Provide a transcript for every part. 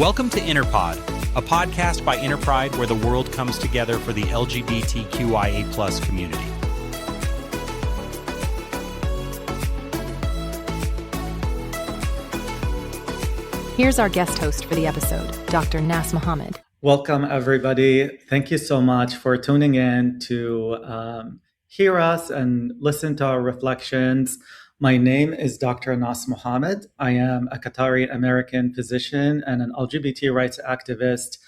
Welcome to InterPod, a podcast by InterPride where the world comes together for the LGBTQIA+ community. Here's our guest host for the episode, Dr. Nas Mohammed. Welcome, everybody. Thank you so much for tuning in to hear us and listen to our reflections. My name is Dr. Nas Mohammed. I am a Qatari American physician and an LGBT rights activist.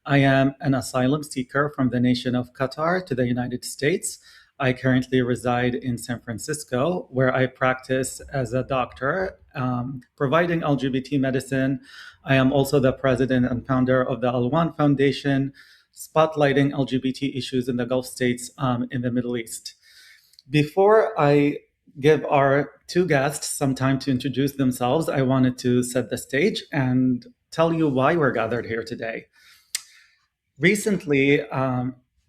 I am an asylum seeker from the nation of Qatar to the United States. I currently reside in San Francisco, where I practice as a doctor, providing LGBT medicine. I am also the president and founder of the Al-Wan Foundation, spotlighting LGBT issues in the Gulf states in the Middle East. Before I give our two guests some time to introduce themselves, I wanted to set the stage and tell you why we're gathered here today. Recently,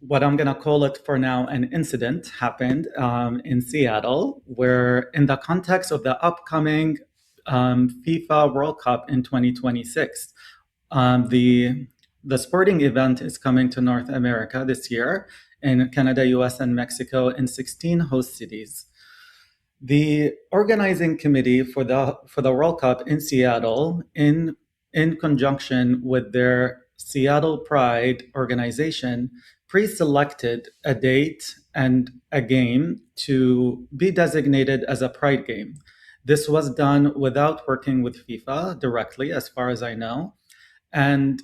what I'm going to call it for now, an incident happened in Seattle, where in the context of the upcoming FIFA World Cup in 2026, the sporting event is coming to North America this year in Canada, US, and Mexico in 16 host cities. The organizing committee for the World Cup in Seattle, in conjunction with their Seattle Pride organization, pre-selected a date and a game to be designated as a Pride game. This was done without working with FIFA directly, as far as I know. And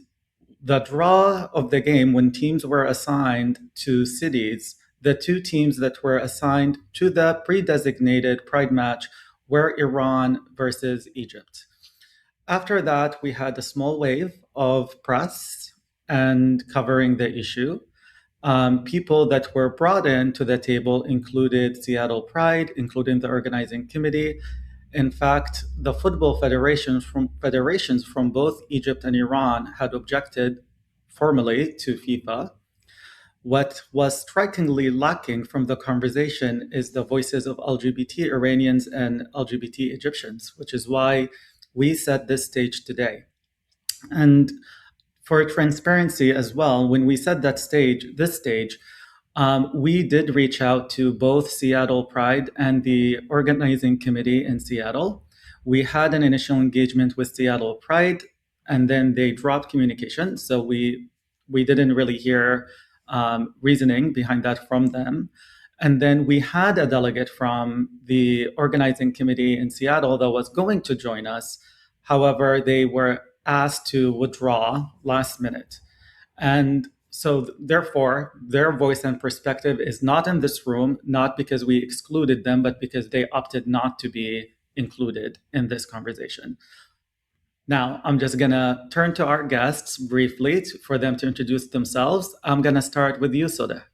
the draw of the game, when teams were assigned to cities, the two teams that were assigned to the pre-designated Pride match were Iran versus Egypt. After that, we had a small wave of press and covering the issue. People that were brought in to the table included Seattle Pride, including the organizing committee. In fact, the football federations from both Egypt and Iran had objected formally to FIFA. What was strikingly lacking from the conversation is the voices of LGBT Iranians and LGBT Egyptians, which is why we set this stage today. And for transparency as well, when we set this stage, we did reach out to both Seattle Pride and the organizing committee in Seattle. We had an initial engagement with Seattle Pride, and then they dropped communication. So we didn't really hear reasoning behind that from them. And then we had a delegate from the organizing committee in Seattle that was going to join us. However, they were asked to withdraw last minute. And so therefore, their voice and perspective is not in this room, not because we excluded them, but because they opted not to be included in this conversation. Now, I'm just going to turn to our guests briefly for them to introduce themselves. I'm going to start with you, Soda.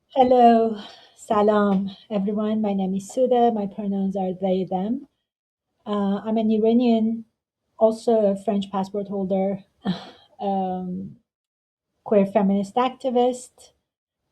Hello, salam, everyone. My name is Suda. My pronouns are they, them. I'm an Iranian, also a French passport holder, queer feminist activist.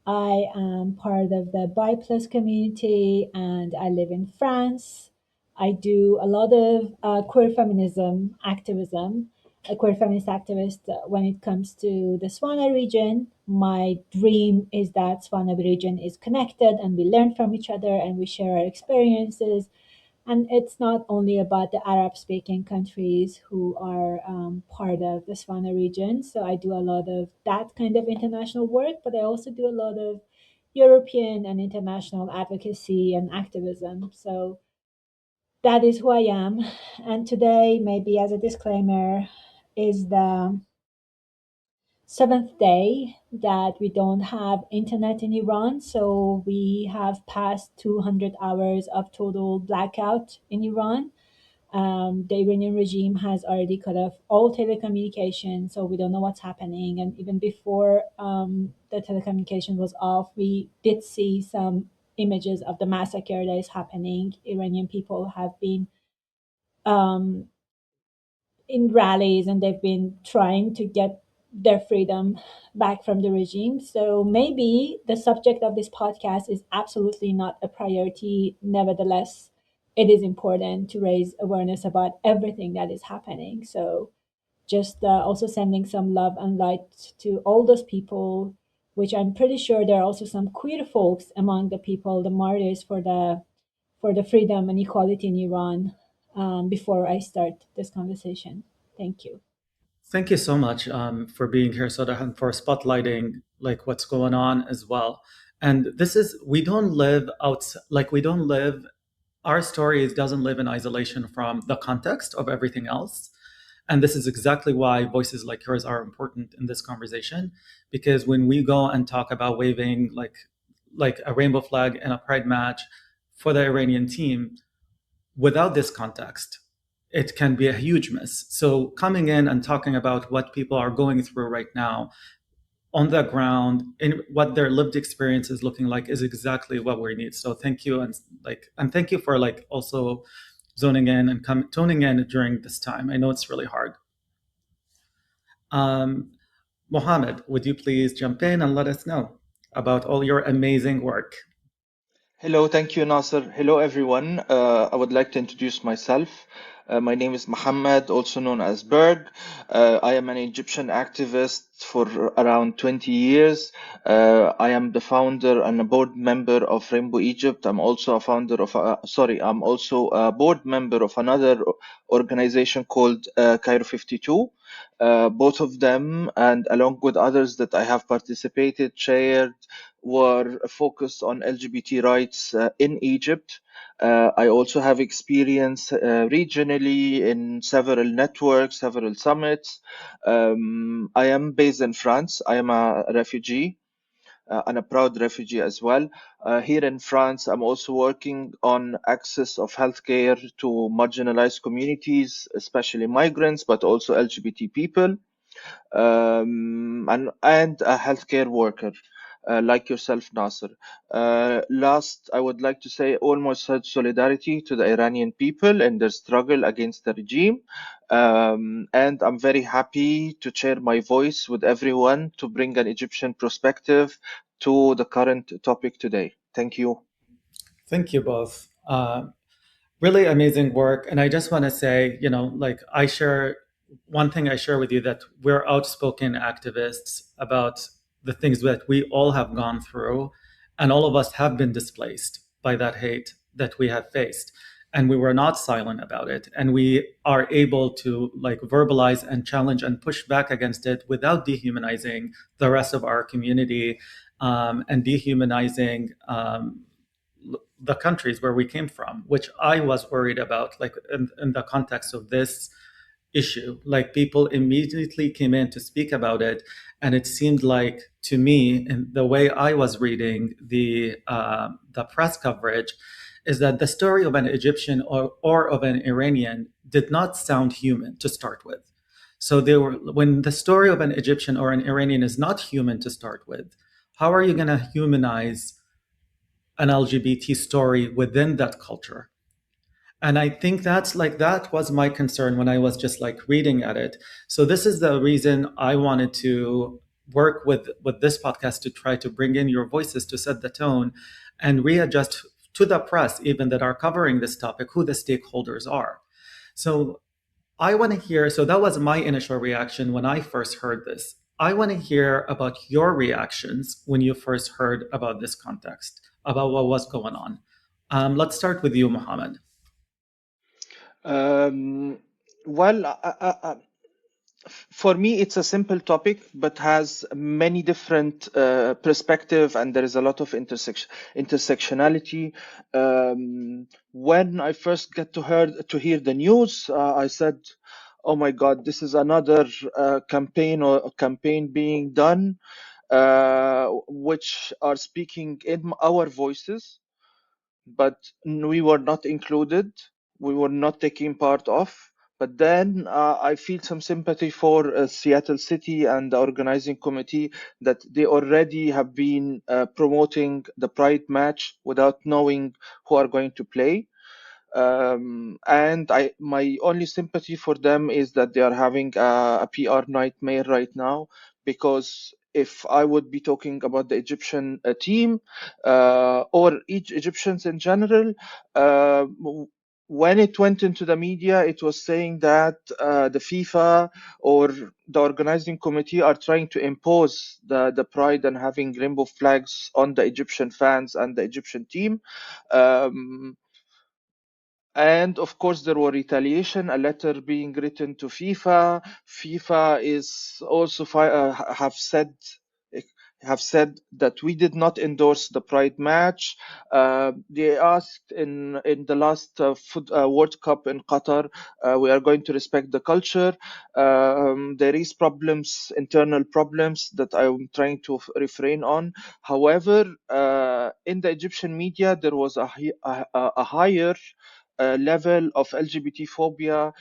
I am part of the Bi+ community and I live in France. I do a lot of queer feminism activism, a queer feminist activist when it comes to the Swana region. My dream is that Swana region is connected and we learn from each other and we share our experiences. And it's not only about the Arab-speaking countries who are part of the Swana region. So I do a lot of that kind of international work, but I also do a lot of European and international advocacy and activism. So that is who I am. And today, maybe as a disclaimer, is the 7th day that we don't have internet in Iran. So we have passed 200 hours of total blackout in Iran. The Iranian regime has already cut off all telecommunication, so we don't know what's happening. And even before the telecommunication was off, we did see some images of the massacre that is happening. Iranian people have been in rallies and they've been trying to get their freedom back from the regime. So maybe the subject of this podcast is absolutely not a priority. Nevertheless, it is important to raise awareness about everything that is happening. So just also sending some love and light to all those people, which I'm pretty sure there are also some queer folks among the people, the martyrs for the freedom and equality in Iran. Before I start this conversation, thank you. Thank you so much for being here, Soda, and for spotlighting like what's going on as well. And this is we don't live out like we don't live our stories doesn't live in isolation from the context of everything else. And this is exactly why voices like yours are important in this conversation, because when we go and talk about waving like a rainbow flag in a pride match for the Iranian team, without this context, it can be a huge miss. So coming in and talking about what people are going through right now on the ground in what their lived experience is looking like is exactly what we need. So thank you, and thank you for like also zoning in and tuning in during this time. I know it's really hard. Mohammed, would you please jump in and let us know about all your amazing work? Hello, thank you, Nasser. Hello, everyone. I would like to introduce myself. My name is Muhammad, also known as Berg. I am an Egyptian activist for around 20 years. I am the founder and a board member of Rainbow Egypt. I'm also a founder of, I'm also a board member of another organization called Cairo 52. Both of them, and along with others that I have participated, chaired, were focused on LGBT rights in Egypt. I also have experience regionally in several networks, several summits. I am based in France. I am a refugee and a proud refugee as well. Here in France, I'm also working on access of healthcare to marginalized communities, especially migrants, but also LGBT people, and a healthcare worker. Like yourself, Nasser. Last, I would like to say almost solidarity to the Iranian people and their struggle against the regime. And I'm very happy to share my voice with everyone to bring an Egyptian perspective to the current topic today. Thank you. Thank you both. Really amazing work. And I just want to say, like I share one thing I share with you that we're outspoken activists about the things that we all have gone through. And all of us have been displaced by that hate that we have faced. And we were not silent about it. And we are able to like verbalize and challenge and push back against it without dehumanizing the rest of our community and dehumanizing the countries where we came from, which I was worried about, like in the context of this issue. Like people immediately came in to speak about it, and it seemed like to me, in the way I was reading the press coverage, is that the story of an Egyptian or of an Iranian did not sound human to start with. So when the story of an Egyptian or an Iranian is not human to start with, how are you going to humanize an LGBT story within that culture? And I think that was my concern when I was just like reading at it. So this is the reason I wanted to work with this podcast to try to bring in your voices to set the tone and readjust to the press, even that are covering this topic, who the stakeholders are. So I want to hear, so that was my initial reaction when I first heard this. I want to hear about your reactions when you first heard about this context, about what was going on. Let's start with you, Mohammed. Well, for me, it's a simple topic, but has many different perspective, and there is a lot of intersectionality. When I first get to hear the news, I said, "Oh my God, this is another campaign being done, which are speaking in our voices, but we were not included. We were not taking part of." But then I feel some sympathy for Seattle City and the organizing committee that they already have been promoting the Pride match without knowing who are going to play. And my only sympathy for them is that they are having a PR nightmare right now, because if I would be talking about the Egyptian team or each Egyptians in general, when it went into the media, it was saying that the FIFA or the organizing committee are trying to impose the pride and having rainbow flags on the Egyptian fans and the Egyptian team. And of course, there were retaliation, a letter being written to FIFA. FIFA is also have said that we did not endorse the Pride match. They asked in the last World Cup in Qatar, we are going to respect the culture. There is problems, internal problems that I'm trying to refrain on. However, in the Egyptian media, there was a higher level of LGBT phobia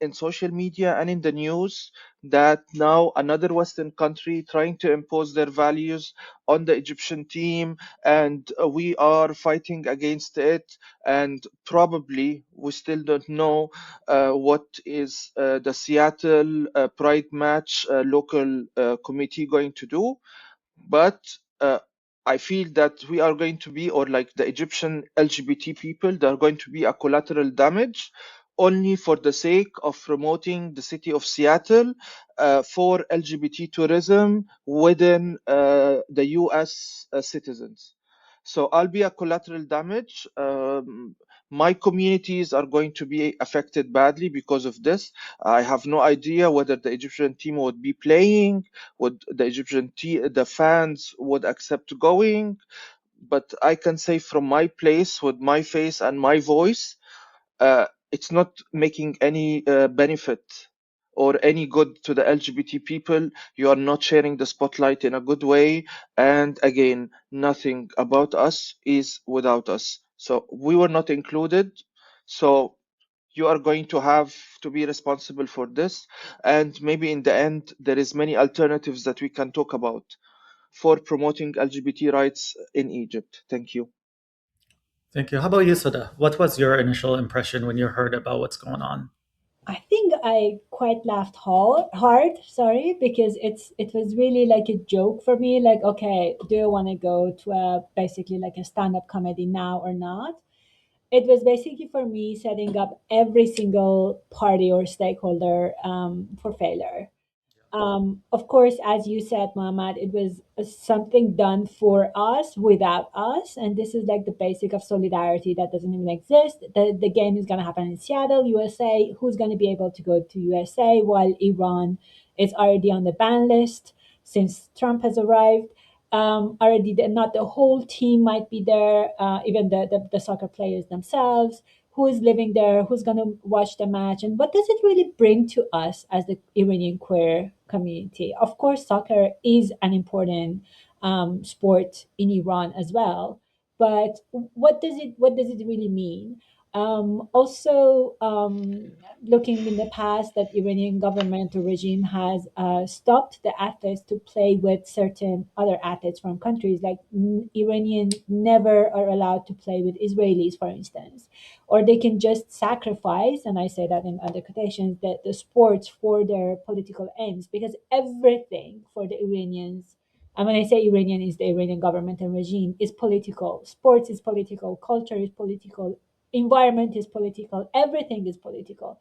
in social media and in the news, that now another Western country trying to impose their values on the Egyptian team, and we are fighting against it. And probably we still don't know what is the Seattle Pride match local committee going to do, but I feel that we are going to be, or like the Egyptian LGBT people, they are going to be a collateral damage only for the sake of promoting the city of Seattle for LGBT tourism within the US citizens. So I'll be a collateral damage. My communities are going to be affected badly because of this. I have no idea whether the Egyptian team would be playing, would the the fans would accept going. But I can say from my place, with my face and my voice, it's not making any benefit or any good to the LGBT people. You are not sharing the spotlight in a good way. And again, nothing about us is without us. So we were not included. So you are going to have to be responsible for this. And maybe in the end, there is many alternatives that we can talk about for promoting LGBT rights in Egypt. Thank you. Thank you. How about you, Soda? What was your initial impression when you heard about what's going on? I think I quite laughed hard, sorry, because it was really like a joke for me. Like, okay, do you want to go to a basically like a stand-up comedy now or not? It was basically for me setting up every single party or stakeholder for failure. Of course, as you said, Muhammad, it was something done for us without us. And this is like the basic of solidarity that doesn't even exist. The game is going to happen in Seattle, USA. Who's going to be able to go to USA while Iran is already on the ban list since Trump has arrived? Already, not the whole team might be there, even the soccer players themselves. Who is living there, who's going to watch the match, and what does it really bring to us as the Iranian queer community? Of course, soccer is an important sport in Iran as well, but what does it really mean? Also, looking in the past, that Iranian government or regime has stopped the athletes to play with certain other athletes from countries. Like Iranians never are allowed to play with Israelis, for instance, or they can just sacrifice, and I say that in under quotations, that the sports for their political ends, because everything for the Iranians, and when I say Iranian, is the Iranian government and regime, is political. Sports is political, culture is political, environment is political, everything is political.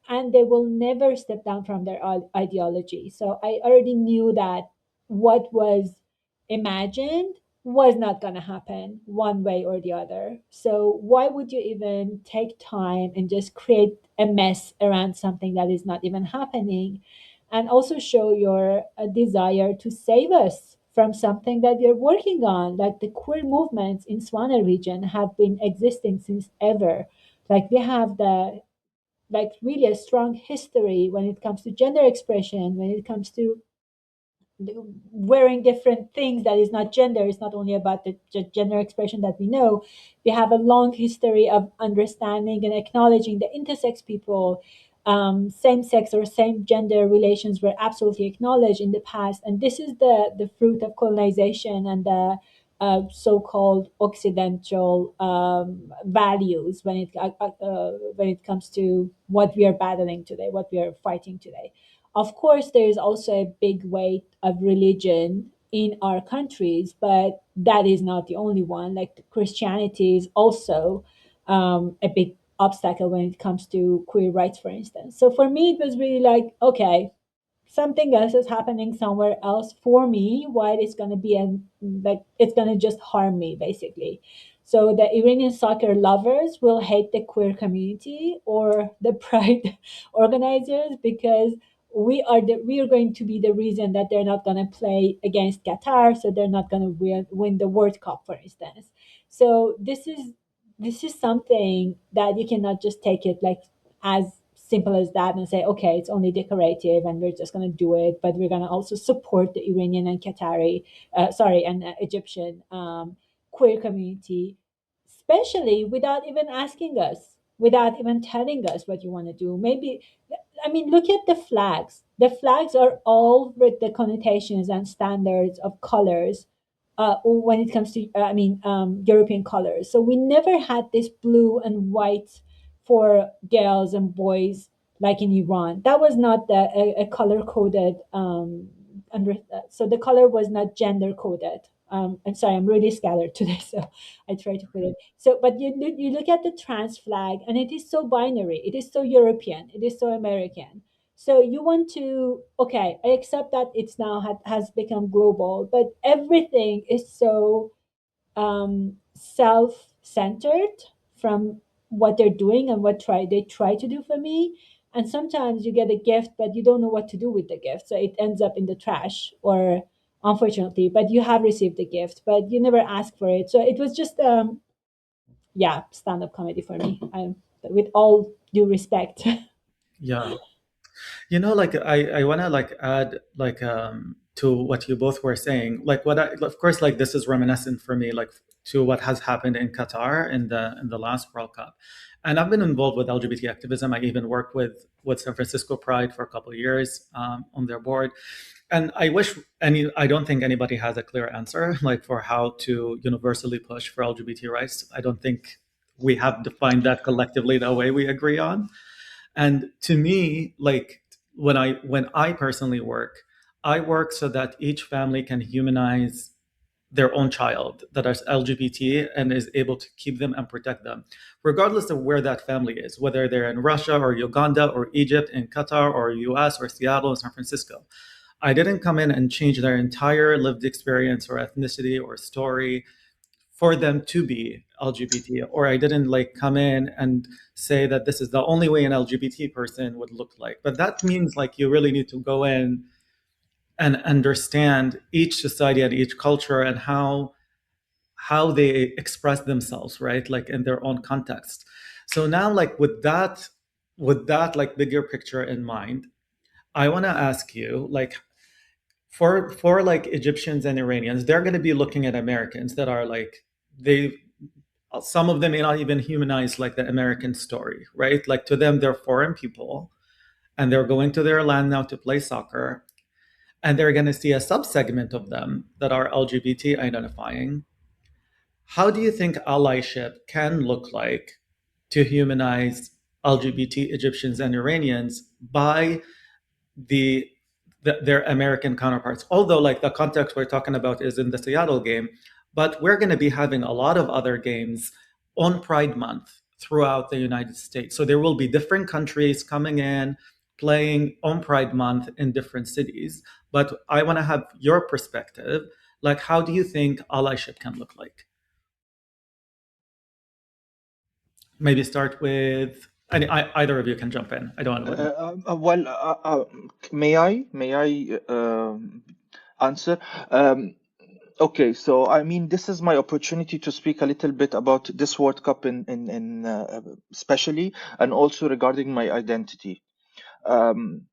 And they will never step down from their ideology. So I already knew that what was imagined was not going to happen one way or the other. So why would you even take time and just create a mess around something that is not even happening, and also show your desire to save us from something that you're working on? Like the queer movements in Swana region have been existing since ever. Like we have the like really a strong history when it comes to gender expression, when it comes to wearing different things that is not gender. It's not only about the gender expression that we know. We have a long history of understanding and acknowledging the intersex people. Same sex or same gender relations were absolutely acknowledged in the past, and this is the fruit of colonization and the so-called Occidental values when it comes to what we are battling today, what we are fighting today. Of course, there is also a big weight of religion in our countries, but that is not the only one. Like Christianity is also a big obstacle when it comes to queer rights, for instance. So for me, it was really like, okay, something else is happening somewhere else for me. Why it's going to be like it's going to just harm me, basically. So the Iranian soccer lovers will hate the queer community or the pride organizers because we are going to be the reason that they're not going to play against Qatar, so they're not going to win the World Cup, for instance. So this is something that you cannot just take it like as simple as that and say, okay, it's only decorative and we're just going to do it, but we're going to also support the Iranian and Qatari, and Egyptian queer community, especially without even asking us, without even telling us what you want to do. Maybe, I mean, look at the flags. The flags are all with the connotations and standards of colors when it comes to, European colors. So we never had this blue and white for girls and boys like in Iran. That was not a color coded. So the color was not gender coded. I'm sorry, I'm really scattered today, so I try to put it. So, but you look at the trans flag, and it is so binary. It is so European. It is so American. So you want to, okay, I accept that it's now has become global, but everything is so self-centered from what they're doing and what they try to do for me. And sometimes you get a gift, but you don't know what to do with the gift, so it ends up in the trash, or unfortunately, but you have received the gift, but you never asked for it. So it was just yeah, stand-up comedy for me. With all due respect. Yeah. Like I want to like add like to what you both were saying. Like what I, of course, like this is reminiscent for me, like to what has happened in Qatar in the last World Cup. And I've been involved with LGBT activism. I even worked with San Francisco Pride for a couple of years on their board. And I don't think anybody has a clear answer like for how to universally push for LGBT rights. I don't think we have defined that collectively the way we agree on. And to me, like when I personally work, I work so that each family can humanize their own child that is LGBT and is able to keep them and protect them, regardless of where that family is, whether they're in Russia or Uganda or Egypt, in Qatar or US or Seattle or San Francisco. I didn't come in and change their entire lived experience or ethnicity or story for them to be LGBT, or I didn't like come in and say that this is the only way an LGBT person would look like. But that means like you really need to go in and understand each society and each culture and how they express themselves, right? Like in their own context. So now like with that like bigger picture in mind, I want to ask you like for like Egyptians and Iranians, they're going to be looking at Americans that are like they some of them may not even humanize like the American story, right? Like to them, they're foreign people and they're going to their land now to play soccer. And they're going to see a subsegment of them that are LGBT identifying. How do you think allyship can look like to humanize LGBT Egyptians and Iranians by the, their American counterparts? Although, like the context we're talking about is in the Seattle game, but we're going to be having a lot of other games on Pride Month throughout the United States. So there will be different countries coming in, playing on Pride Month in different cities. But I want to have your perspective. Like, how do you think allyship can look like? Maybe start with either of you can jump in. I don't want to. Well, may I answer? Okay, so I mean, this is my opportunity to speak a little bit about this World Cup in especially, and also regarding my identity. Um,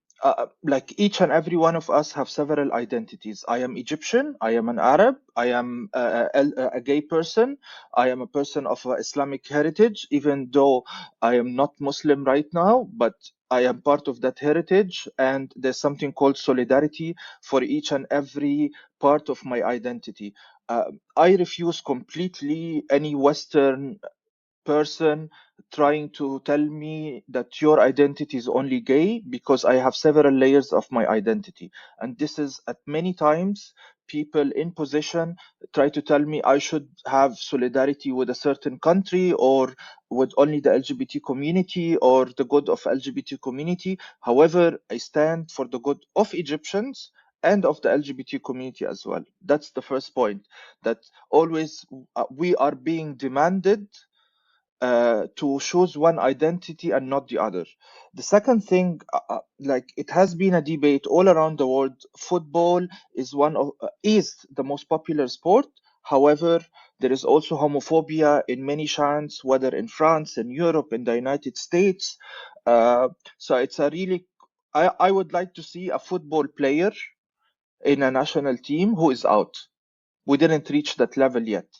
like each and every one of us have several identities. I am Egyptian. I am an Arab. I am a gay person. I am a person of Islamic heritage, even though I am not Muslim right now, but I am part of that heritage. And there's something called solidarity for each and every part of my identity. I refuse completely any Western person trying to tell me that your identity is only gay, because I have several layers of my identity. And this is at many times people in position try to tell me I should have solidarity with a certain country or with only the LGBT community or the good of LGBT community. However, I stand for the good of Egyptians and of the LGBT community as well. That's the first point, that always we are being demanded to choose one identity and not the other. The second thing, like it has been a debate all around the world. Football is is the most popular sport. However, there is also homophobia in many chants, whether in France, in Europe, in the United States. So it's a really, I would like to see a football player in a national team who is out. We didn't reach that level yet.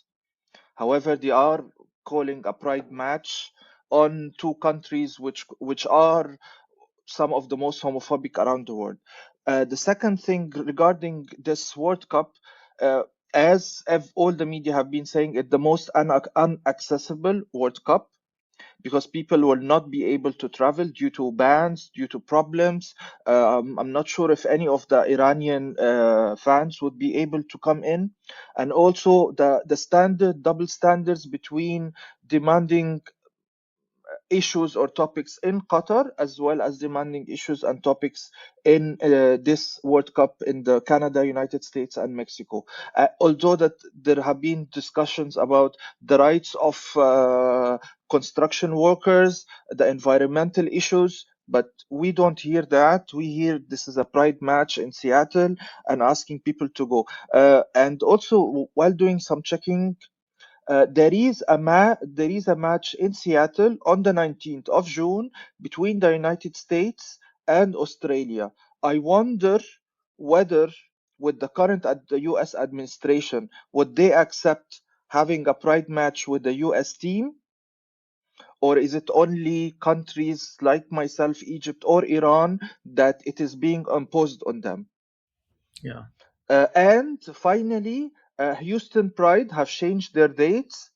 However, they are calling a pride match on two countries which are some of the most homophobic around the world. The second thing regarding this World Cup, as all the media have been saying, it's the most unaccessible World Cup because people will not be able to travel due to bans, due to problems. I'm not sure if any of the Iranian fans would be able to come in. And also the double standards between demanding issues or topics in Qatar, as well as demanding issues and topics in this World Cup in the Canada, United States, and Mexico. Although that there have been discussions about the rights of construction workers, the environmental issues, but we don't hear that. We hear this is a pride match in Seattle and asking people to go. And also, while doing some checking, there is a match in Seattle on the 19th of June between the United States and Australia. I wonder whether, with the current the US administration, would they accept having a pride match with the US team? Or is it only countries like myself, Egypt or Iran, that it is being imposed on them? Yeah. And finally, Houston Pride have changed their dates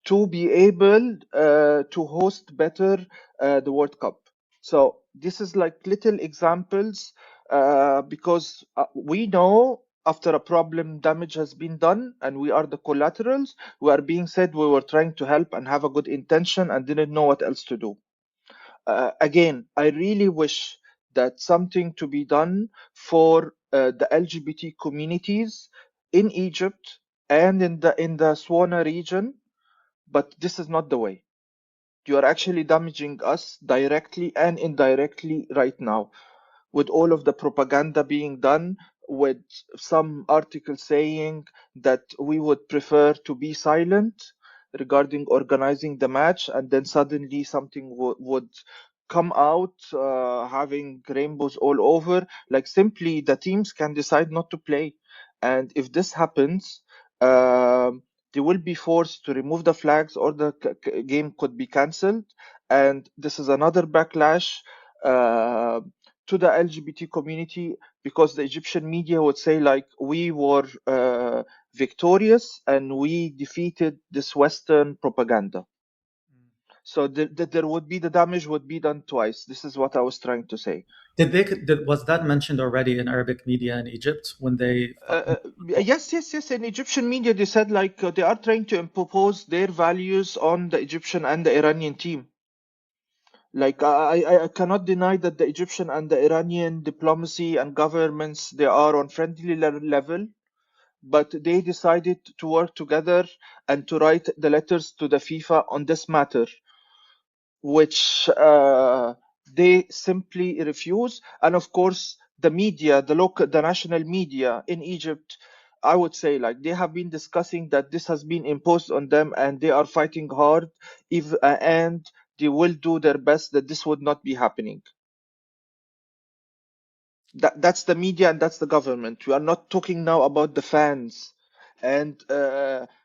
to be able to host better the World Cup. So this is like little examples because we know after a problem damage has been done and we are the collaterals. We are being said we were trying to help and have a good intention and didn't know what else to do. Again, I really wish that something to be done for the LGBT communities in Egypt and in the Swana region, but this is not the way. You are actually damaging us directly and indirectly right now, with all of the propaganda being done, with some articles saying that we would prefer to be silent regarding organizing the match, and then suddenly something would come out having rainbows all over. Like, simply the teams can decide not to play, and if this happens, they will be forced to remove the flags, or the game could be cancelled, and this is another backlash to the LGBT community, because the Egyptian media would say, like, we were victorious and we defeated this Western propaganda. So there would be, the damage would be done twice. This is what I was trying to say. Was that mentioned already in Arabic media in Egypt when they? Yes. In Egyptian media, they said, like, they are trying to impose their values on the Egyptian and the Iranian team. Like, I cannot deny that the Egyptian and the Iranian diplomacy and governments, they are on friendly level, but they decided to work together and to write the letters to the FIFA on this matter, which they simply refuse. And of course, the media, the national media in Egypt, I would say, like, they have been discussing that this has been imposed on them, and they are fighting hard, and they will do their best that this would not be happening. That's the media and that's the government. We are not talking now about the fans and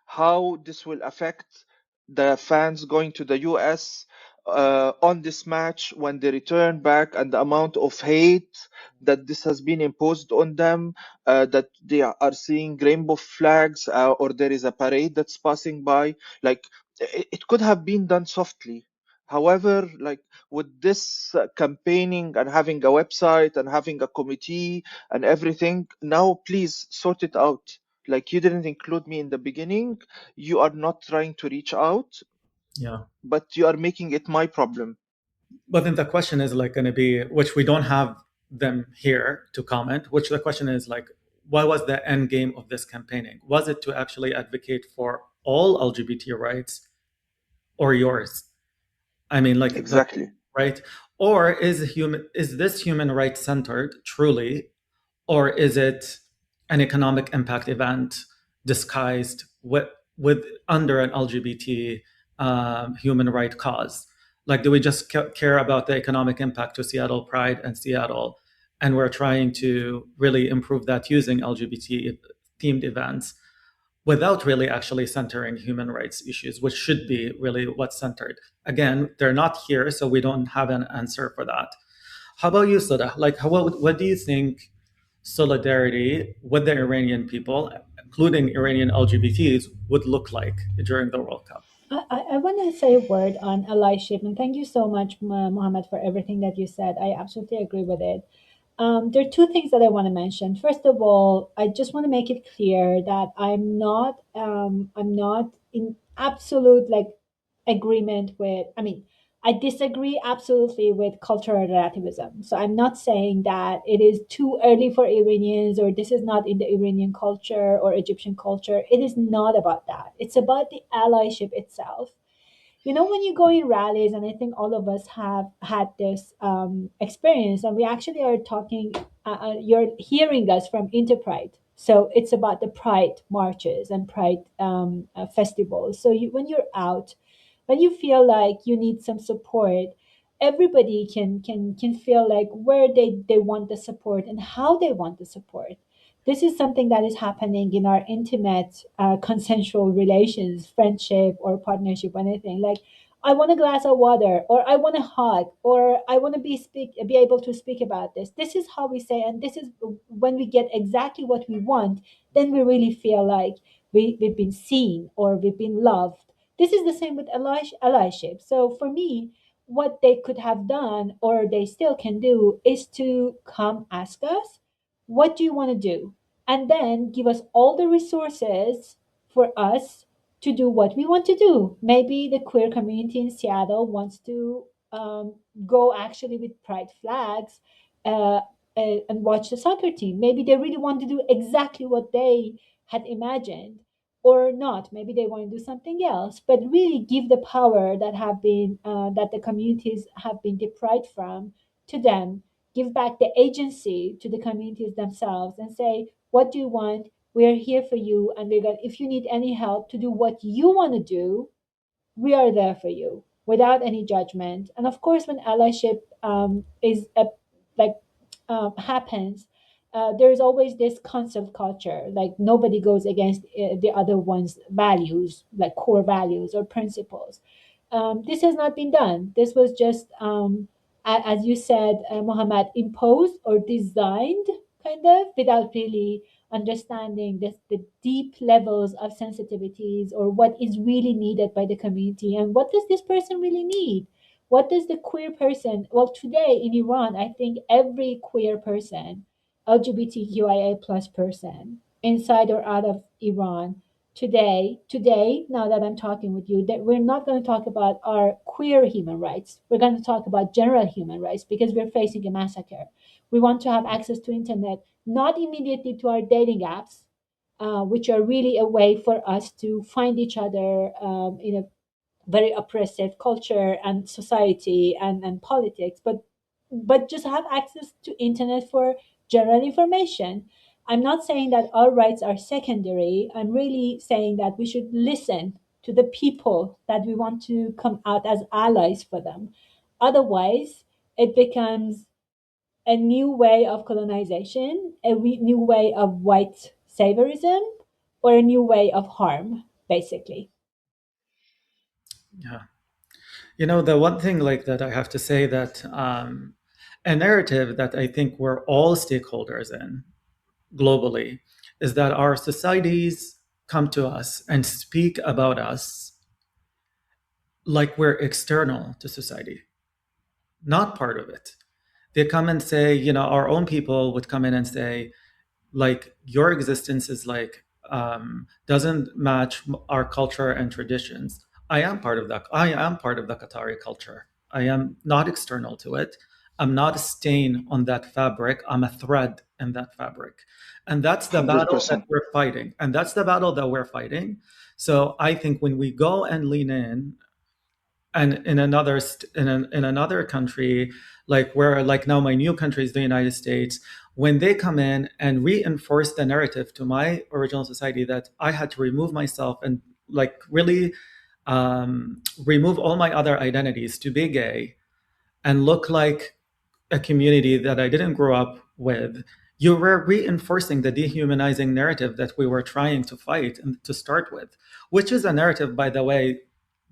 how this will affect the fans going to the US on this match when they return back, and the amount of hate that this has been imposed on them, that they are seeing rainbow flags, or there is a parade that's passing by. Like, it could have been done softly. However, like with this campaigning and having a website and having a committee and everything, now please sort it out. Like, you didn't include me in the beginning. You are not trying to reach out, Yeah. but you are making it my problem. But then the question is like going to be, which we don't have them here to comment, which the question is like, what was the end game of this campaigning? Was it to actually advocate for all LGBT rights or yours? I mean, Exactly. right? Or is this human rights centered truly, or is it an economic impact event disguised with under an LGBT human right cause? Like, do we just care about the economic impact to Seattle Pride and Seattle, and we're trying to really improve that using LGBT themed events without really actually centering human rights issues, which should be really what's centered? Again, they're not here, so we don't have an answer for that. How about you, Sada? Like, what do you think solidarity with the Iranian people, including Iranian LGBTs, would look like during the World Cup? I want to say a word on allyship, and thank you so much, Mohammed, for everything that you said. I absolutely agree with it. There are two things that I want to mention. First of all, I just want to make it clear that I'm not in absolute like agreement with. I mean, I disagree absolutely with cultural relativism. So I'm not saying that it is too early for Iranians or this is not in the Iranian culture or Egyptian culture. It is not about that. It's about the allyship itself. You know, when you go in rallies, and I think all of us have had this experience, and we actually are talking, you're hearing us from InterPride. So it's about the Pride marches and Pride festivals. So when you're out, when you feel like you need some support, everybody can feel like where they want the support and how they want the support. This is something that is happening in our intimate consensual relations, friendship or partnership or anything. Like, I want a glass of water, or I want a hug, or I want to be able to speak about this. This is how we say, and this is when we get exactly what we want, then we really feel like we've been seen or we've been loved. This is the same with allyship. So for me, what they could have done, or they still can do, is to come ask us, what do you want to do? And then give us all the resources for us to do what we want to do. Maybe the queer community in Seattle wants to go actually with pride flags uh, and watch the soccer team. Maybe they really want to do exactly what they had imagined, or not. Maybe they want to do something else. But really give the power that the communities have been deprived from to them. Give back the agency to the communities themselves and say, what do you want? We're here for you, and we're going. If you need any help to do what you want to do, we are there for you without any judgment. And of course, when allyship is like happens, there's always this cancel culture. Like, nobody goes against the other one's values, like core values or principles. This has not been done. This was just, as you said, Mohammed, imposed or designed, kind of, without really understanding the deep levels of sensitivities, or what is really needed by the community, and what does this person really need. What does the queer person, well, today in Iran, I think every queer person, LGBTQIA plus person, inside or out of Iran, today, now that I'm talking with you, that we're not going to talk about our queer human rights. We're going to talk about general human rights, because we're facing a massacre. We want to have access to internet, not immediately to our dating apps, which are really a way for us to find each other in a very oppressive culture and society and politics, but just have access to internet for general information. I'm not saying that our rights are secondary. I'm really saying that we should listen to the people that we want to come out as allies for them. Otherwise, it becomes a new way of colonization, new way of white saviorism, or a new way of harm, basically. Yeah. You know, the one thing like that I have to say that a narrative that I think we're all stakeholders in globally is that our societies come to us and speak about us like we're external to society, not part of it. They come and say, our own people would come in and say, like, your existence is like, doesn't match our culture and traditions. I am part of that. I am part of the Qatari culture. I am not external to it. I'm not a stain on that fabric. I'm a thread in that fabric. And that's the battle that 100%. we're fighting. And that's the battle that we're fighting. So I think when we go and lean in, and in another country, like where, like now my new country is the United States, when they come in and reinforce the narrative to my original society that I had to remove myself and like really remove all my other identities to be gay and look like a community that I didn't grow up with, you were reinforcing the dehumanizing narrative that we were trying to fight and to start with, which is a narrative, by the way,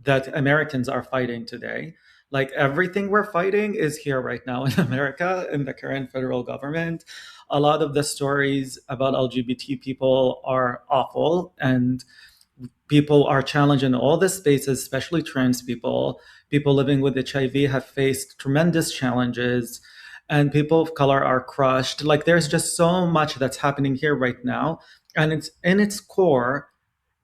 that Americans are fighting today. Like everything we're fighting is here right now in America, in the current federal government. A lot of the stories about LGBT people are awful, and people are challenged in all the spaces, especially trans people. People living with HIV have faced tremendous challenges, and people of color are crushed. Like there's just so much that's happening here right now. And it's in its core,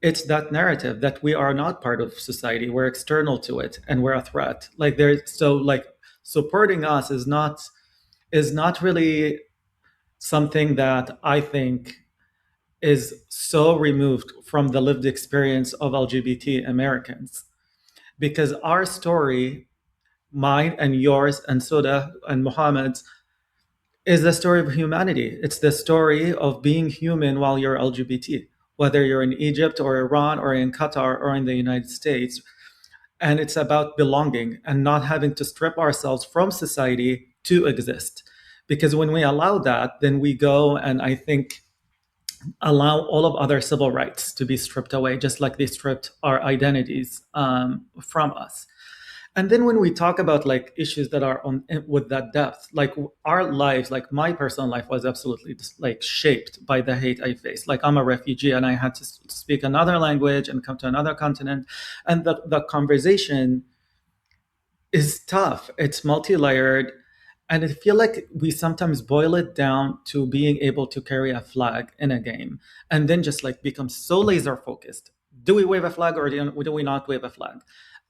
it's that narrative that we are not part of society, we're external to it, and we're a threat. Like there's so like supporting us is not really something that I think is so removed from the lived experience of LGBT Americans. Because our story, mine and yours and Soda and Muhammad's, is the story of humanity. It's the story of being human while you're LGBT, whether you're in Egypt or Iran or in Qatar or in the United States. And it's about belonging and not having to strip ourselves from society to exist. Because when we allow that, then we go and I think allow all of other civil rights to be stripped away, just like they stripped our identities from us. And then when we talk about like issues that are on with that depth, like our lives, like my personal life was absolutely just, like shaped by the hate I faced. Like I'm a refugee and I had to speak another language and come to another continent, and the conversation is tough. It's multi-layered. And I feel like we sometimes boil it down to being able to carry a flag in a game and then just like become so laser focused. Do we wave a flag or do we not wave a flag?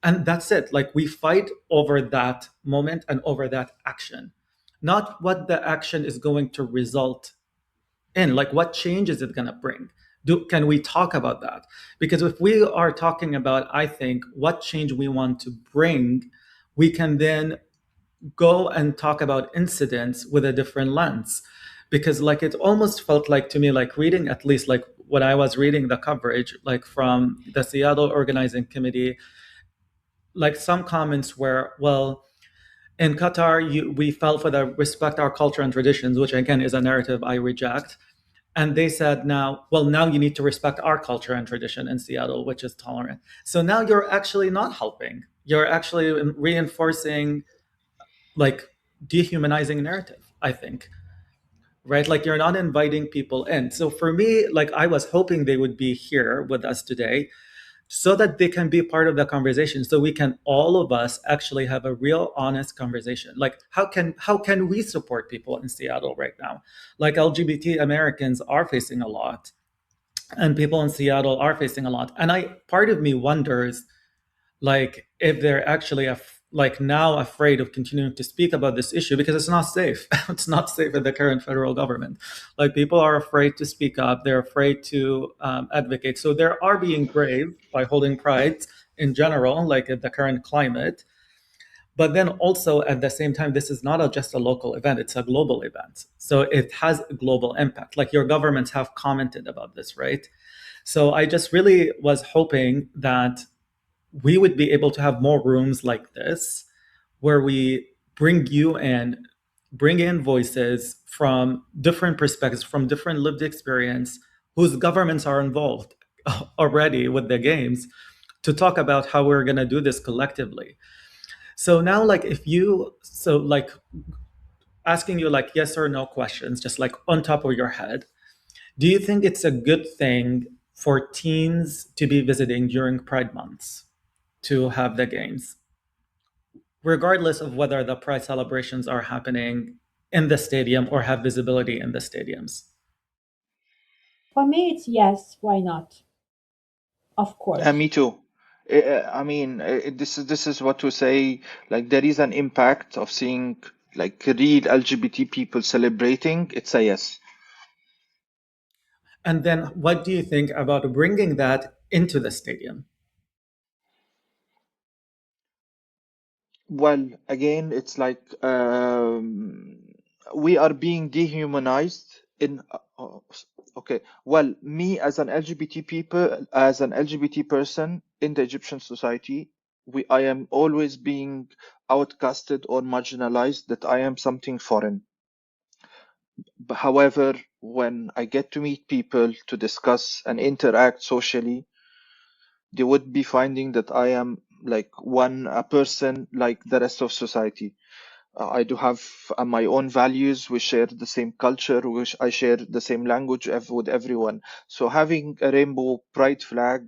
And that's it. Like we fight over that moment and over that action, not what the action is going to result in. Like what change is it going to bring? Can we talk about that? Because if we are talking about, I think, what change we want to bring, we can then go and talk about incidents with a different lens. Because like it almost felt like to me, like reading, at least like when I was reading the coverage, like from the Seattle organizing committee, like some comments were, well, in Qatar, we fell for the respect our culture and traditions, which again is a narrative I reject. And they said, now you need to respect our culture and tradition in Seattle, which is tolerant. So now you're actually not helping. You're actually reinforcing like dehumanizing narrative, I think. Right? Like you're not inviting people in. So for me, like I was hoping they would be here with us today so that they can be part of the conversation, so we can all of us actually have a real honest conversation. Like how can we support people in Seattle right now? Like LGBT Americans are facing a lot, and people in Seattle are facing a lot. And part of me wonders like if they're actually like now afraid of continuing to speak about this issue because it's not safe. It's not safe in the current federal government. Like people are afraid to speak up. They're afraid to advocate. So they are being brave by holding Pride in general, like in the current climate. But then also at the same time, this is not just a local event, it's a global event. So it has a global impact. Like your governments have commented about this, right? So I just really was hoping that we would be able to have more rooms like this where we bring in voices from different perspectives, from different lived experience, whose governments are involved already with the games, to talk about how we're going to do this collectively. So now like asking you like yes or no questions, just like on top of your head, do you think it's a good thing for teens to be visiting during Pride months, to have the games, regardless of whether the Pride celebrations are happening in the stadium or have visibility in the stadiums? For me, it's yes. Why not? Of course. Me too. I mean, this is what to say. Like there is an impact of seeing like real LGBT people celebrating. It's a yes. And then what do you think about bringing that into the stadium? Well, again, it's like we are being dehumanized in. Okay, well, me as an LGBT people, as an LGBT person in the Egyptian society, I am always being outcasted or marginalized. That I am something foreign. However, when I get to meet people to discuss and interact socially, they would be finding that I am like a person like the rest of society. I do have my own values. We share the same culture. I share the same language with everyone. So having a rainbow pride flag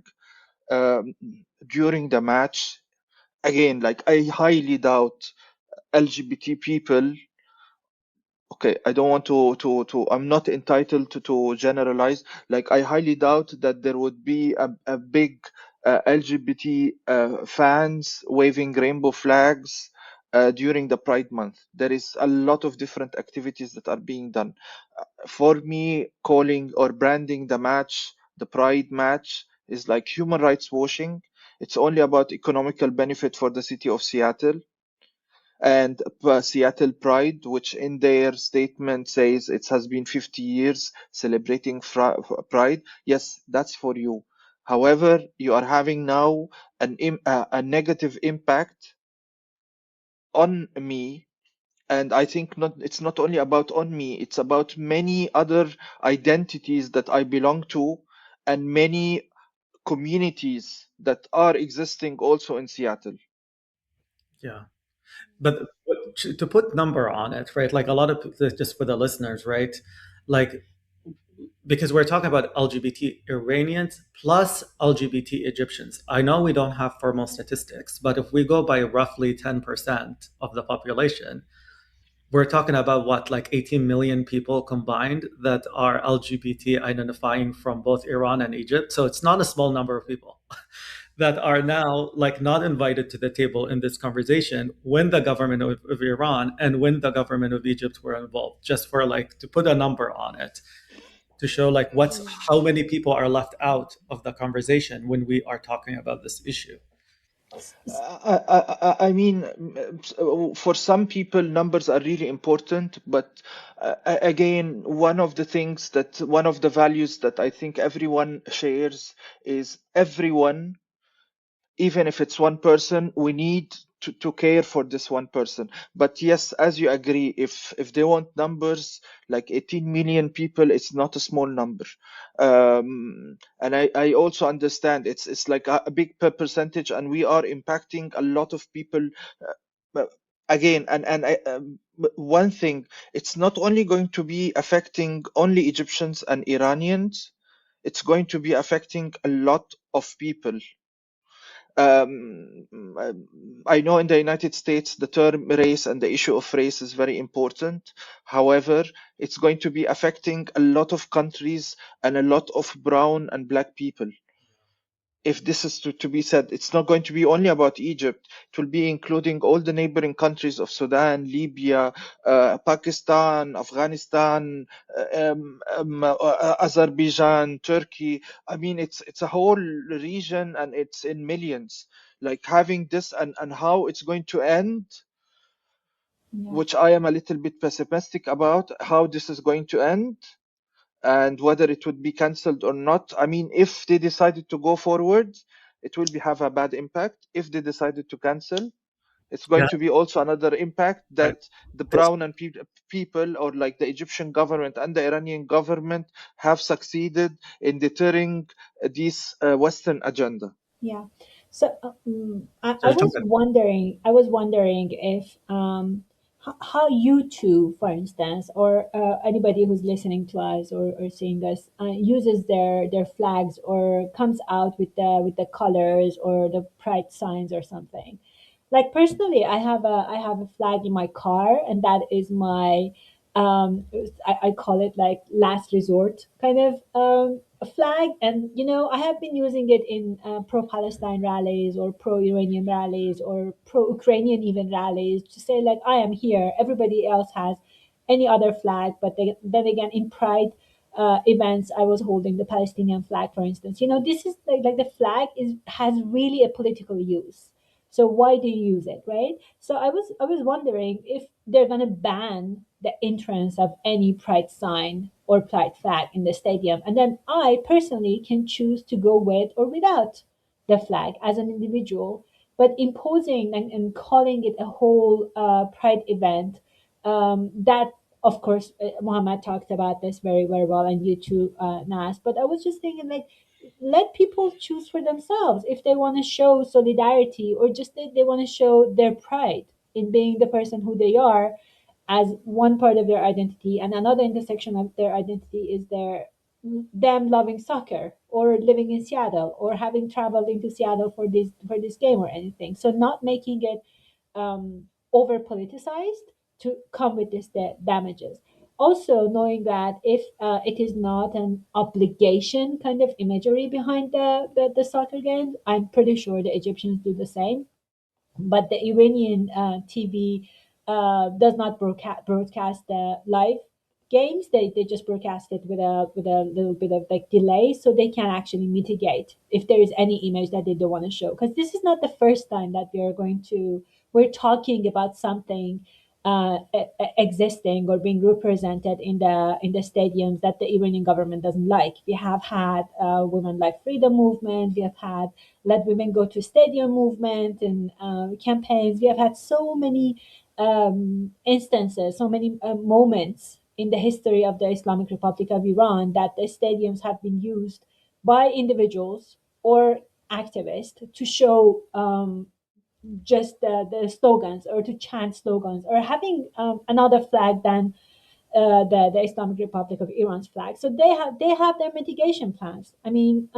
um, during the match, again, like I highly doubt LGBT people. Okay, I don't want to I'm not entitled to generalize. Like I highly doubt that there would be a big LGBT fans waving rainbow flags during the Pride Month. There is a lot of different activities that are being done. For me, calling or branding the match, the Pride match, is like human rights washing. It's only about economical benefit for the city of Seattle and Seattle Pride, which in their statement says it has been 50 years celebrating Pride. Yes, that's for you. However, you are having now a negative impact on me. And I think it's not only about on me, it's about many other identities that I belong to and many communities that are existing also in Seattle. Yeah. But to put number on it, right? Like a lot of, just for the listeners, right? Like, because we're talking about LGBT Iranians plus LGBT Egyptians. I know we don't have formal statistics, but if we go by roughly 10% of the population, we're talking about what, like 18 million people combined that are LGBT identifying from both Iran and Egypt. So it's not a small number of people that are now like not invited to the table in this conversation when the government of Iran and when the government of Egypt were involved, just for like to put a number on it, to show like how many people are left out of the conversation when we are talking about this issue. I mean, for some people, numbers are really important, but again, one of the values that I think everyone shares is everyone, even if it's one person, we need to care for this one person. But yes, as you agree, if they want numbers like 18 million people, it's not a small number. And I also understand it's like a big percentage, and we are impacting a lot of people. But again, one thing, it's not only going to be affecting only Egyptians and Iranians, it's going to be affecting a lot of people. um, I know in the United States the term race and the issue of race is very important. However, it's going to be affecting a lot of countries and a lot of brown and black people. If this is to be said, it's not going to be only about Egypt. It will be including all the neighboring countries of Sudan, Libya, Pakistan, Afghanistan, Azerbaijan, Turkey. I mean, it's a whole region, and it's in millions. Like having this and how it's going to end, Yeah. which I am a little bit pessimistic about how this is going to end and whether it would be cancelled or not. I mean, if they decided to go forward, it will have a bad impact. If they decided to cancel, it's going Yeah, to be also another impact right. that the brown and people, or like the Egyptian government and the Iranian government, have succeeded in deterring this Western agenda. Yeah. So I Sorry, talk was wondering. I was wondering if how you two, for instance, or anybody who's listening to us or seeing us, uses their flags or comes out with the colors or the pride signs or something. Like personally, I have a flag in my car, and that is my I call it like last resort kind of a flag. And I have been using it in pro-Palestine rallies or pro-Iranian rallies or pro-Ukrainian even rallies to say like I am here. Everybody else has any other flag, but then again in Pride events, I was holding the Palestinian flag, for instance. This is like the flag is has really a political use. So why do you use it, right? So I was wondering if they're gonna ban the entrance of any pride sign or pride flag in the stadium, and then I personally can choose to go with or without the flag as an individual. But imposing and calling it a whole pride event, that of course Muhammad talked about this very very well, and you too, Nas. But I was just thinking like let people choose for themselves if they want to show solidarity or just they want to show their pride in being the person who they are as one part of their identity, and another intersection of their identity is them loving soccer or living in Seattle or having traveled into Seattle for this game or anything. So not making it over politicized to come with this damages. Also, knowing that if it is not an obligation kind of imagery behind the soccer game, I'm pretty sure the Egyptians do the same. But the Iranian TV does not broadcast the live games. They just broadcast it with a little bit of like delay, so they can actually mitigate if there is any image that they don't want to show. Because this is not the first time that we're talking about something existing or being represented in the stadiums that the Iranian government doesn't like. We have had women like freedom movement. We have had let women go to stadium movement and campaigns. We have had so many instances, so many moments in the history of the Islamic Republic of Iran that the stadiums have been used by individuals or activists to show just the slogans or to chant slogans or having another flag than the Islamic Republic of Iran's flag. So they have their mitigation plans. I mean,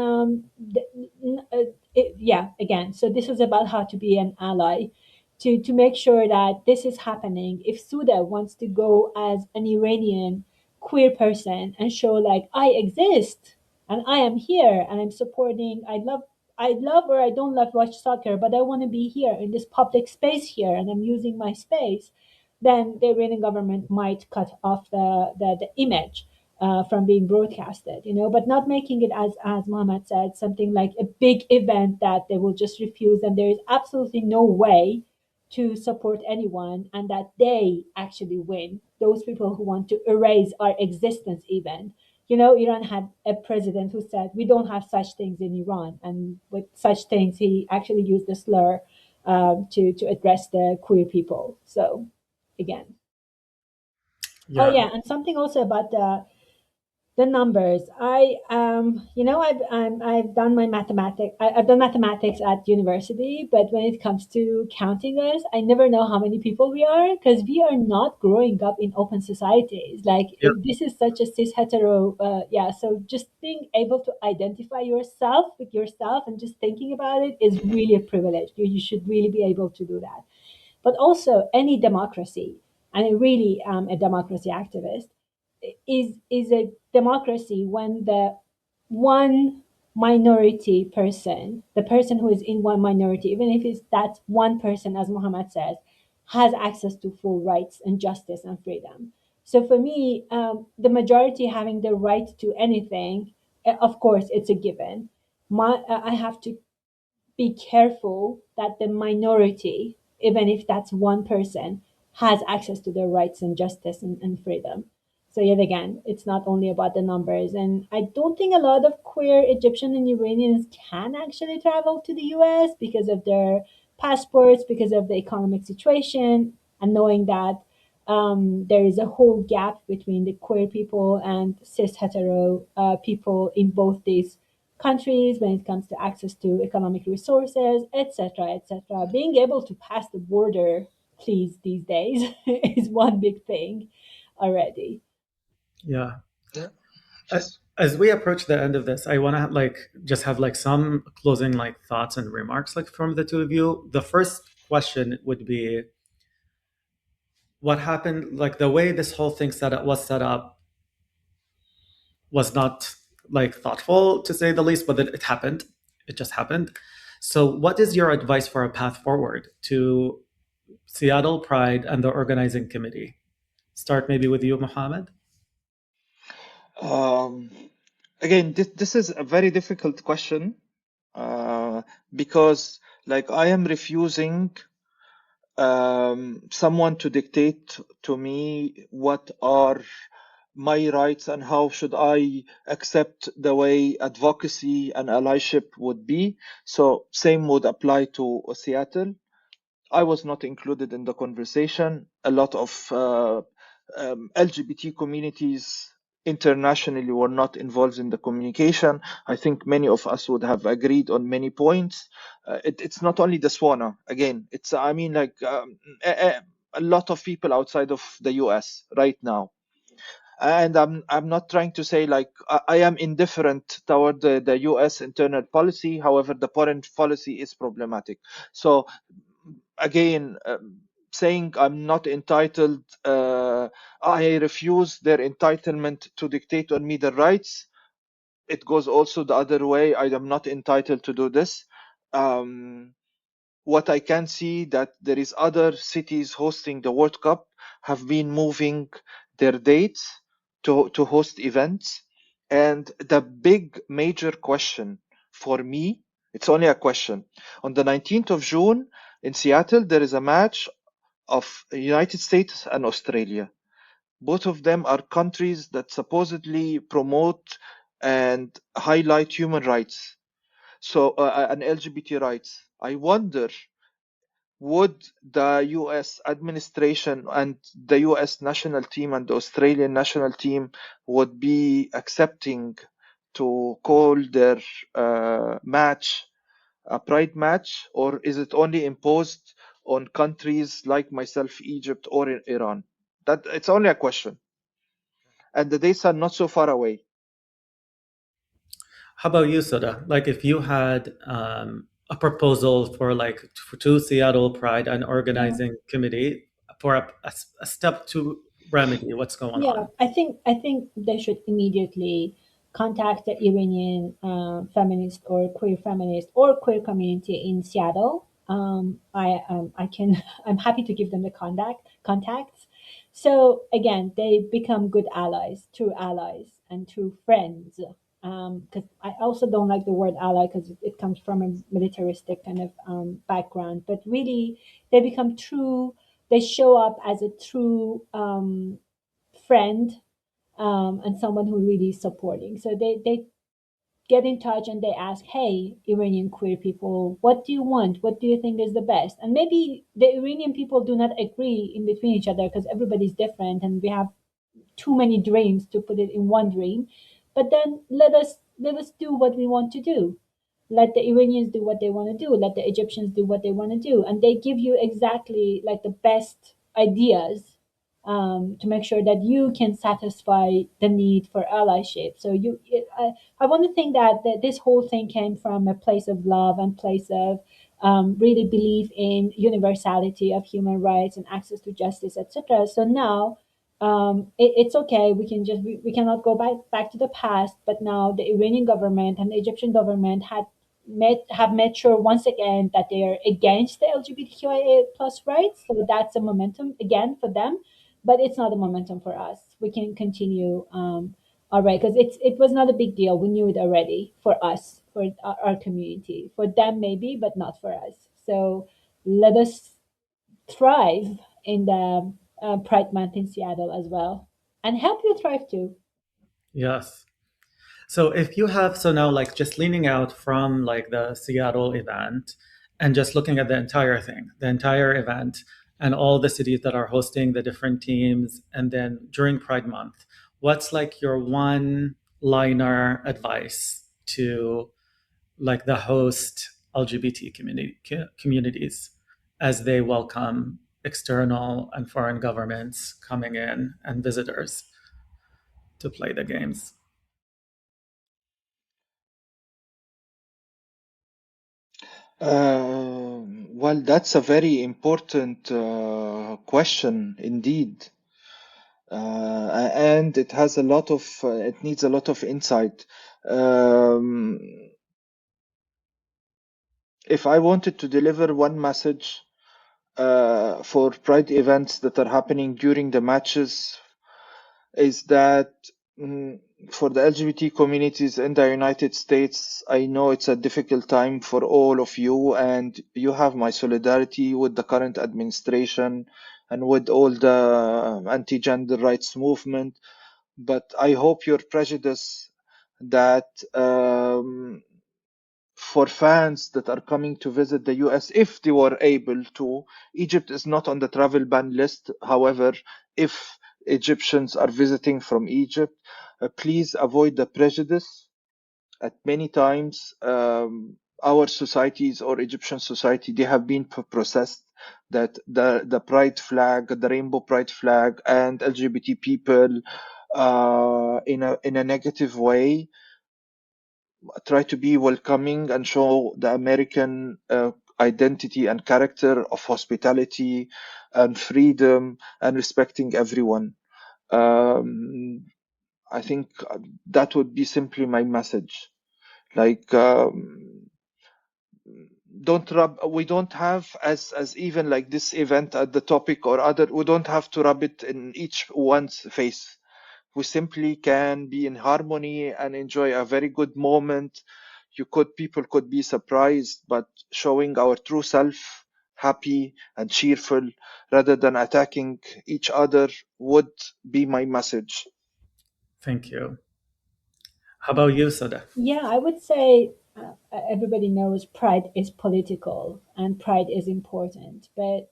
yeah. Again, so this is about how to be an ally, to make sure that this is happening. If Suda wants to go as an Iranian queer person and show like I exist and I am here and I'm supporting. I love or I don't love watch soccer, but I want to be here in this public space here, and I'm using my space, then the Iranian government might cut off the image from being broadcasted, but not making it as Mohammed said, something like a big event that they will just refuse, and there is absolutely no way to support anyone, and that they actually win. Those people who want to erase our existence, even. Iran had a president who said, we don't have such things in Iran. And with such things, he actually used the slur to address the queer people. So, again. Oh Yeah. yeah, and something also about the numbers. I've done my mathematics. I've done mathematics at university, but when it comes to counting us, I never know how many people we are because we are not growing up in open societies. Like Yeah. this is such a cis hetero. Yeah, so just being able to identify yourself with yourself and just thinking about it is really a privilege. You should really be able to do that. But also any democracy, and I really am a democracy activist, is a democracy when the one minority person, the person who is in one minority, even if it's that one person, as Muhammad says, has access to full rights and justice and freedom. So for me, the majority having the right to anything, of course, it's a given. I have to be careful that the minority, even if that's one person, has access to their rights and justice and freedom. So yet again, it's not only about the numbers. And I don't think a lot of queer Egyptian and Iranians can actually travel to the US because of their passports, because of the economic situation, and knowing that there is a whole gap between the queer people and cis hetero people in both these countries when it comes to access to economic resources, etc., etc. Being able to pass the border please these days is one big thing already. Yeah. Yeah. As we approach the end of this, I want to just have some closing thoughts and remarks from the two of you. The first question would be, what happened, the way this whole thing was set up was not thoughtful, to say the least, but it happened. It just happened. So what is your advice for a path forward to Seattle Pride and the organizing committee? Start maybe with you, Mohammed. Again, this is a very difficult question because I am refusing someone to dictate to me what are my rights and how should I accept the way advocacy and allyship would be. So same would apply to Seattle. I was not included in the conversation. A lot of LGBT communities internationally were not involved in the communication. I think many of us would have agreed on many points. It's not only the SWANA. Again, it's a lot of people outside of the US right now. And I'm not trying to say I am indifferent toward the US internal policy. However, the foreign policy is problematic. So again, saying I'm not entitled, I refuse their entitlement to dictate on me the rights. It goes also the other way. I am not entitled to do this. What I can see that there is other cities hosting the World Cup have been moving their dates to host events. And the big major question for me, it's only a question. On the 19th of June in Seattle, there is a match of United States and Australia. Both of them are countries that supposedly promote and highlight human rights. So, and LGBT rights. I wonder, would the US administration and the US national team and the Australian national team would be accepting to call their match a pride match, or is it only imposed on countries like myself, Egypt, or in Iran? That it's only a question, and the dates are not so far away. How about you, Soda? If you had a proposal to Seattle Pride and organizing committee for a step to remedy what's going Yeah, on. I think they should immediately contact the Iranian feminist or queer community in Seattle. I can I'm happy to give them the contacts. So again, they become good allies, true allies, and true friends. Because I also don't like the word ally because it comes from a militaristic kind of background. But really, they become true. They show up as a true friend, and someone who really is supporting. So they get in touch and they ask, hey, Iranian queer people, what do you want? What do you think is the best? And maybe the Iranian people do not agree in between each other because everybody's different and we have too many dreams to put it in one dream. But then let us do what we want to do. Let the Iranians do what they want to do. Let the Egyptians do what they want to do. And they give you exactly the best ideas, to make sure that you can satisfy the need for allyship. So I want to think that this whole thing came from a place of love and place of really belief in universality of human rights and access to justice, etc. So now it's okay. We cannot go back to the past, but now the Iranian government and the Egyptian government have made sure once again that they are against the LGBTQIA plus rights. So that's a momentum again for them, but it's not a momentum for us. We can continue, all right, because it was not a big deal. We knew it already for us, for our community, for them maybe, but not for us. So let us thrive in the Pride Month in Seattle as well, and help you thrive too. Yes. So if you have, so now just leaning out from the Seattle event and just looking at the entire thing, the entire event and all the cities that are hosting the different teams, and then during Pride Month, what's your one liner advice to the host LGBT communities as they welcome external and foreign governments coming in and visitors to play the games? Well, that's a very important question indeed. And it has a lot of, it needs a lot of insight. Um, if I wanted to deliver one message for Pride events that are happening during the matches, is that for the LGBT communities in the United States, I know it's a difficult time for all of you, and you have my solidarity with the current administration and with all the anti-gender rights movement. But I hope your prejudice that for fans that are coming to visit the US, if they were able to, Egypt is not on the travel ban list. However, if Egyptians are visiting from Egypt, please avoid the prejudice. At many times, our societies or Egyptian society, they have been processed that the pride flag, the rainbow pride flag, and LGBT people in a negative way. Try to be welcoming and show the American identity and character of hospitality and freedom and respecting everyone. I think that would be simply my message. Like, we don't have as even like this event at the topic or other, we don't have to rub it in each one's face. We simply can be in harmony and enjoy a very good moment. People could be surprised, but showing our true self, happy and cheerful, rather than attacking each other, would be my message. Thank you. How about you, Sada? Yeah, I would say everybody knows pride is political and pride is important. But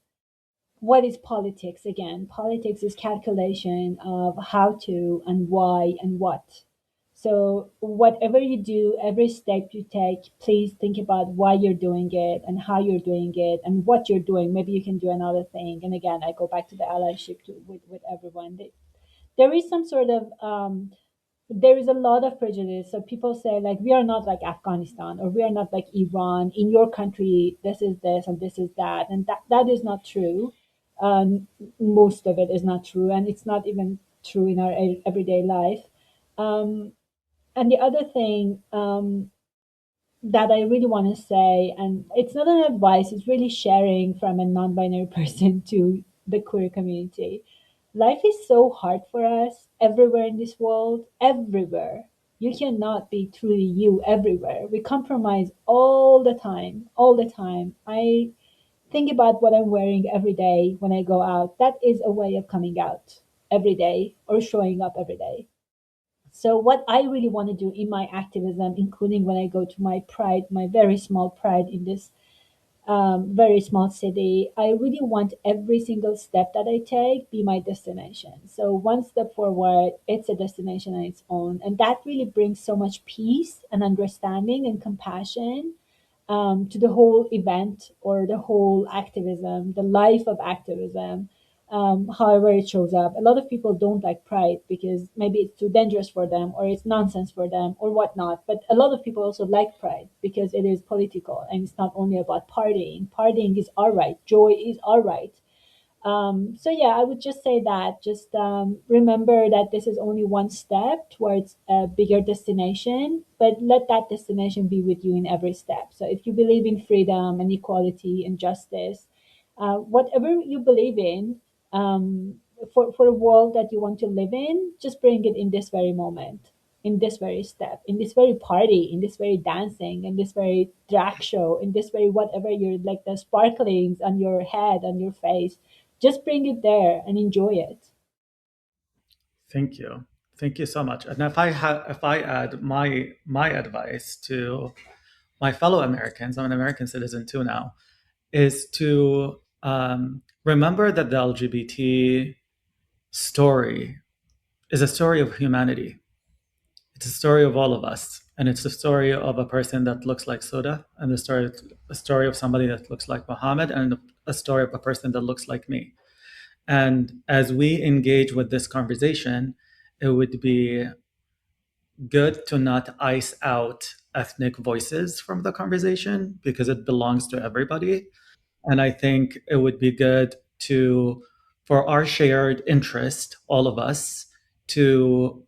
what is politics again? Politics is calculation of how to and why and what. So, whatever you do, every step you take, please think about why you're doing it and how you're doing it and what you're doing. Maybe you can do another thing. And again, I go back to the allyship with everyone. There is some sort of there is a lot of prejudice. So people say like we are not like Afghanistan or we are not like Iran. In your country, this is this and this is that, and that is not true. Most of it is not true, and it's not even true in our everyday life. Um, and the other thing that I really want to say, and it's not an advice, it's really sharing from a non-binary person to the queer community. Life is so hard for us everywhere in this world, everywhere. You cannot be truly you everywhere. We compromise all the time, all the time. I think about what I'm wearing every day when I go out. That is a way of coming out every day or showing up every day. So, what I really want to do in my activism, including when I go to my pride, my very small pride in this very small city, I really want every single step that I take be my destination. So, one step forward, it's a destination on its own. And that really brings so much peace and understanding and compassion to the whole event or the whole activism, the life of activism, however it shows up. A lot of people don't like Pride because maybe it's too dangerous for them or it's nonsense for them or whatnot. But a lot of people also like Pride because it is political and it's not only about partying. Partying is all right, joy is all right. So yeah, I would just say that just remember that this is only one step towards a bigger destination, but let that destination be with you in every step. So if you believe in freedom and equality and justice, whatever you believe in, for a world that you want to live in, just bring it in this very moment, in this very step, in this very party, in this very dancing, in this very drag show, in this very whatever you're like the sparklings on your head, on your face, just bring it there and enjoy it. Thank you. Thank you so much. And if I add my advice to my fellow Americans, I'm an American citizen too now, is to remember that the LGBT story is a story of humanity. It's a story of all of us. And it's the story of a person that looks like Soda, and a story of somebody that looks like Muhammad, and a story of a person that looks like me. And as we engage with this conversation, it would be good to not ice out ethnic voices from the conversation because it belongs to everybody. And I think it would be good for our shared interest, all of us, to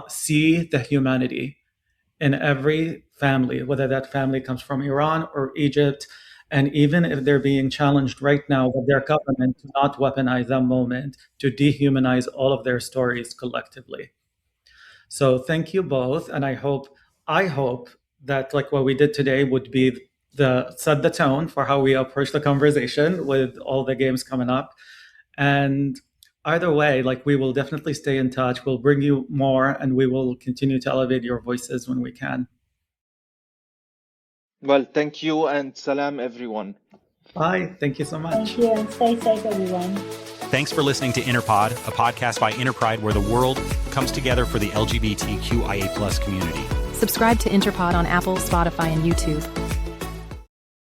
see the humanity in every family, whether that family comes from Iran or Egypt. And even if they're being challenged right now with their government to not weaponize that moment, to dehumanize all of their stories collectively. So thank you both. And I hope that like what we did today would be set the tone for how we approach the conversation with all the games coming up. And either way, like we will definitely stay in touch. We'll bring you more and we will continue to elevate your voices when we can. Well, thank you and salam, everyone. Bye. Thank you so much. Thank you, and stay safe, everyone. Thanks for listening to InterPod, a podcast by InterPride where the world comes together for the LGBTQIA+ community. Subscribe to InterPod on Apple, Spotify, and YouTube.